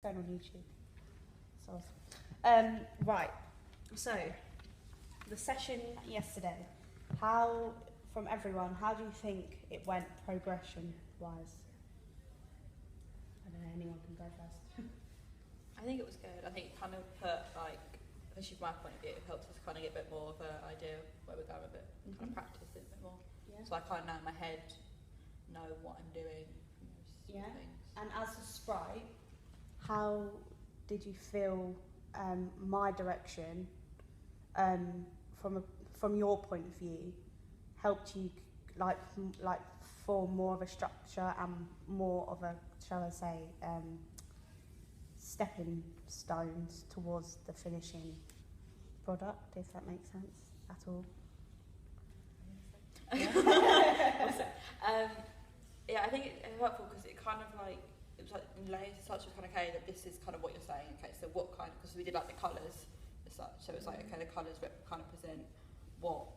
Going on YouTube. So, right. So, the session yesterday. How, from everyone, how do you think it went progression-wise? I don't know. Anyone can go first. I think it was good. I think it kind of put, like, especially from my point of view, it helped us kind of get a bit more of an idea of where we're going with it, kind of practice it a bit more. Yeah. So I kind of now in my head know what I'm doing. Yeah. Things. And as a sprite, how did you feel my direction, from your point of view, helped you like form more of a structure and more of a, shall I say, stepping stones towards the finishing product, if that makes sense at all? Yeah, I think it's helpful because it kind of like, it was like in layers as such, was kind of okay, that this is kind of what you're saying, okay, so what kind, because we did like the colours as such, so it's like, okay, the colours kind of present what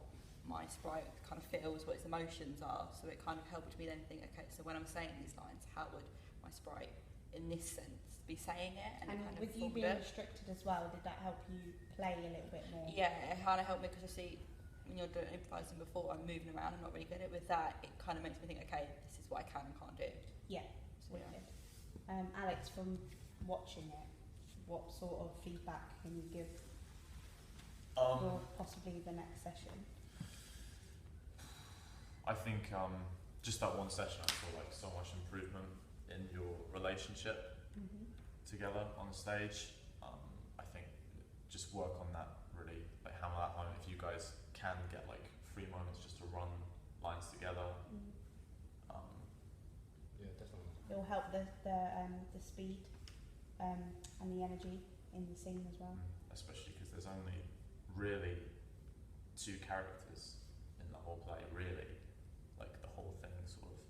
my sprite kind of feels, what its emotions are, so it kind of helped me then think, okay, so when I'm saying these lines, how would my sprite, in this sense, be saying it? And kind with of you being restricted as well, did that help you play a little bit more? Yeah, it kind of helped me because I see, when you're doing improvising before, I'm moving around, I'm not really good at it. With that, it kind of makes me think, okay, this is what I can and can't do. Yeah, So, yeah. Alex, from watching it, what sort of feedback can you give for possibly the next session? I think just that one session, I saw like so much improvement in your relationship together on the stage. I think just work on that really, like hammer that home. If you guys can get like free moments just to run lines together. Yeah, definitely. It will help the speed and the energy in the scene as well. Especially because there's only really two characters in the whole play, really. Like the whole thing sort of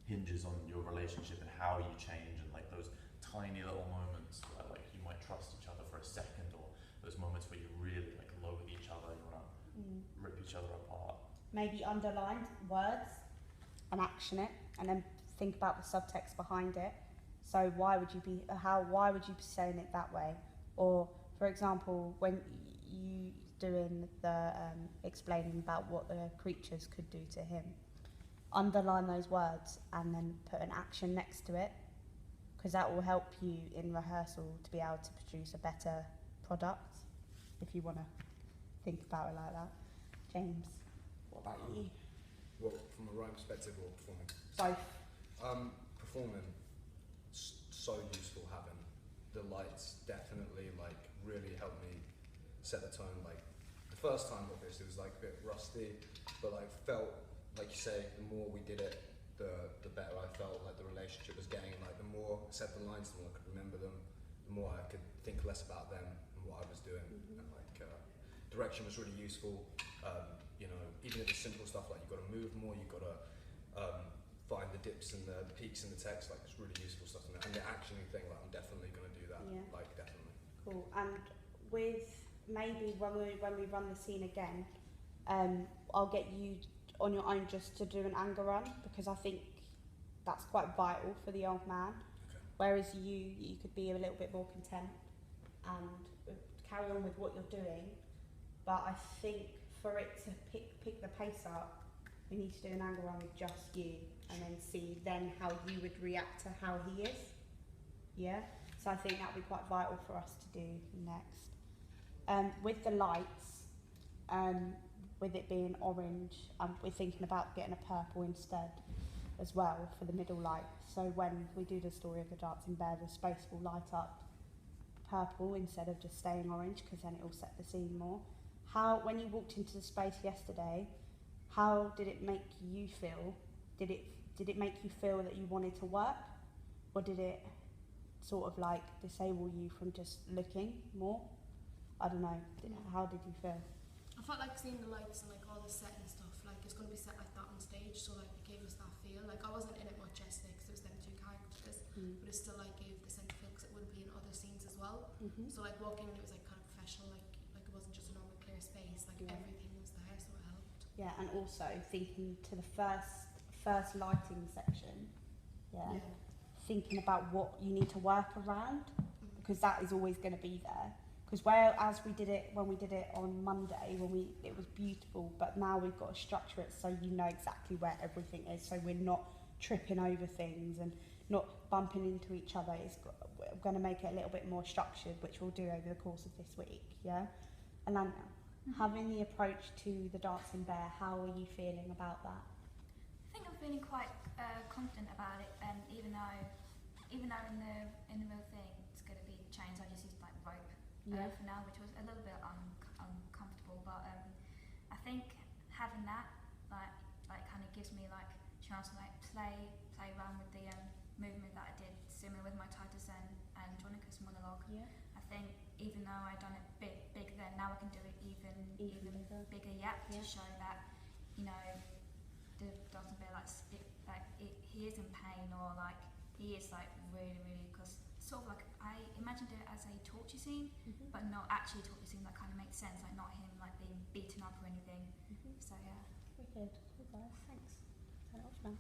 hinges on your relationship and how you change, and like those tiny little moments where like you might trust each other for a second, or those moments where you really like loathe each other, you want to rip each other apart. Maybe underline words and action it, and then think about the subtext behind it. So why would you be saying it that way? Or for example, when you doing the explaining about what the creatures could do to him, underline those words and then put an action next to it, because that will help you in rehearsal to be able to produce a better product, if you want to think about it like that. James, what about you? Well, from a rhyme perspective or performing? Both. Performing, so useful having the lights. Definitely, like, really helped me set the tone. Like, the first time, obviously, was like a bit rusty, but like felt like you say, the more we did it, the better I felt like the relationship was getting. Like, the more I said the lines, the more I could remember them, the more I could think less about them and what I was doing. And like, direction was really useful. You know, even if it's simple stuff like you've got to move more, you've got to find the dips and the peaks in the text. Like, it's really useful stuff. And the actioning thing, like, I'm definitely going to do that. Yeah. Like, definitely. Cool. And with maybe when we run the scene again, I'll get you on your own just to do an anger run, because I think that's quite vital for the old man. Okay. Whereas you could be a little bit more content and carry on with what you're doing. But I think for it to pick the pace up, we need to do an anger run with just you, and then see then how you would react to how he is. Yeah. So I think that would be quite vital for us to do next. With the lights, with it being orange, we're thinking about getting a purple instead as well for the middle light. So when we do the story of the dancing bear, the space will light up purple instead of just staying orange, because then it will set the scene more. When you walked into the space yesterday, how did it make you feel? Did it make you feel that you wanted to work, or did it sort of like disable you from just looking more? I don't know. How did you feel? I felt like seeing the lights and like all the set and stuff, like it's going to be set like that on stage, so like it gave us that feel. Like I wasn't in it much yesterday because it was them two characters, but it still like gave the sense of feel because it wouldn't be in other scenes as well. So like walking in, it was like kind of professional, like it wasn't just a normal clear space, like everything was there, so it helped. Yeah, and also thinking to the first lighting section, thinking about what you need to work around. because that is always going to be there. Because whereas when we did it on Monday, it was beautiful, but now we've got to structure it so you know exactly where everything is, so we're not tripping over things and not bumping into each other. We're going to make it a little bit more structured, which we'll do over the course of this week. Yeah, Alana, having the approach to the dancing bear, how are you feeling about that? I think I'm feeling quite confident about it, even though in the real thing it's going to be chains. I just used like rope for now, which was a little bit uncomfortable. But I think having that like kind of gives me like chance to like play around with the movement that I did, similar with my Titus and Jonica's monologue. Yeah. I think even though I done it big then, now I can do it even bigger yet to show that, you know, the dancing bear he is in pain, or like he is like really, because sort of like I imagined it as a torture scene, but not actually a torture scene. That kind of makes sense, like not him like being beaten up or anything. So yeah. Wicked. Cool guys. Thanks. Turn it off now.